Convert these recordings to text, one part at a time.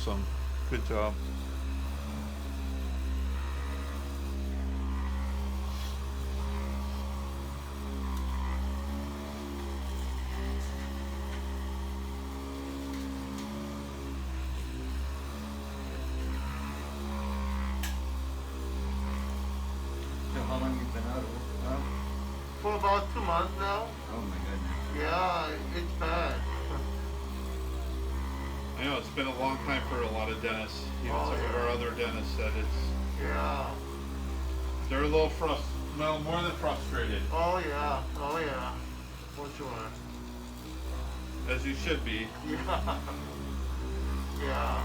Awesome. Good job. So how long you been out of work? For about 2 months now. Oh my goodness. Yeah, it's bad. I know it's been a long time for a lot of dentists. Even Oh, some of yeah. our other dentists said Yeah. they're a little more than frustrated, Oh yeah. Oh yeah. For sure. as you should be. Yeah. Yeah.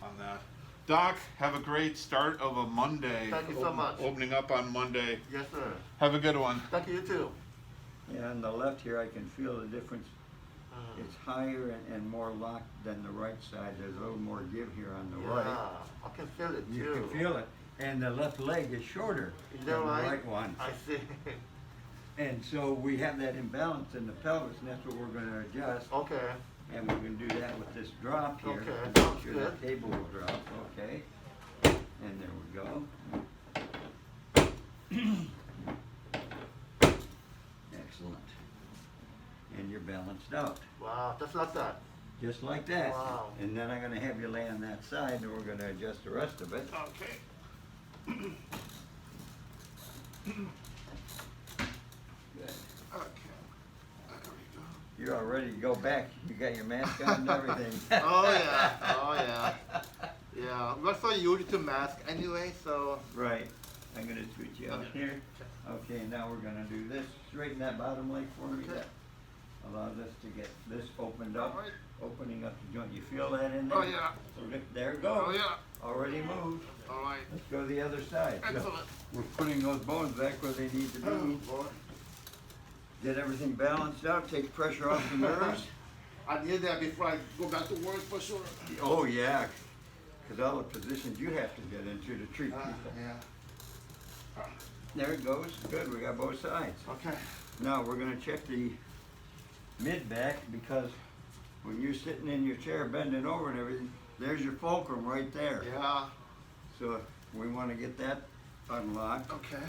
On that. Doc, have a great start of a Monday. Thank you so much. Opening up on Monday. Yes, sir. Have a good one. Thank you too. Yeah, on the left here I can feel the difference. It's higher and more locked than the right side. There's a little more give here on the right. Yeah, I can feel it too. You can feel it. And the left leg is shorter Is than that the right? right one. I see. And so we have that imbalance in the pelvis, and that's what we're going to adjust. Okay. And we're going to do that with this drop here. Okay, Make sounds sure good. that table will drop. Okay. And there we go. Excellent. And you're balanced out. Wow, just like that. Just like that. Wow. And then I'm going to have you lay on that side, and we're going to adjust the rest of it. Okay. Good. Okay. There we go. You're all ready to go back. You got your mask on and everything. Oh yeah. Oh yeah. Yeah. We're so used to mask anyway, so. Right. I'm going to switch you out Okay. here. Okay, now we're going to do this. Straighten that bottom leg for me. Okay. That allows us to get this opened up. All right. Opening up the joint. You feel that in there? Oh yeah. There it goes. Oh yeah. Already moved. All right. Let's go the other side. So Excellent. we're putting those bones back where they need to Oh be. boy. Get everything balanced out. Take pressure off the nerves. I need that before I go back to work for sure. Oh yeah, because all the positions you have to get into to treat people. Yeah. There it goes. Good. We got both sides. Okay. Now we're going to check the mid back, because when you're sitting in your chair bending over and everything, there's your fulcrum right there. Yeah. So we want to get that unlocked. Okay.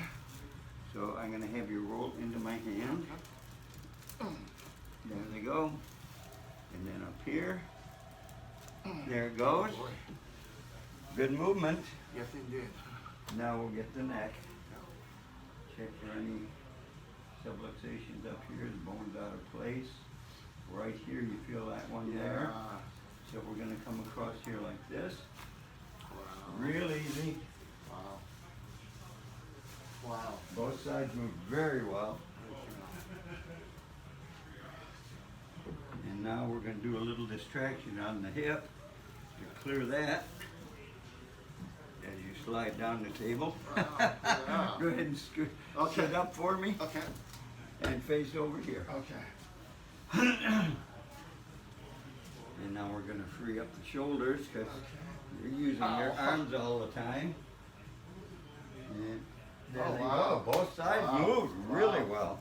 So I'm going to have you roll into my hand. There they go. And then up here. There it goes. Boy. Good movement. Yes, indeed. Now we'll get the neck. Check for any subluxations up here. The bone's out of place. Right here, you feel that one there. So we're going to come across here like this. Wow. Real easy. Wow. Wow. Both sides move very well. And now we're going to do a little distraction on the hip to clear that as you slide down the table. Wow. Yeah. Go ahead and scoot. Okay. Sit up for me Okay. and face over here. Okay. And now we're going to free up the shoulders, because you're using your arms all the time. And there Oh, they wow. go. Both sides Wow. moved really Wow. well.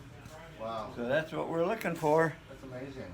Wow. So that's what we're looking for. That's amazing.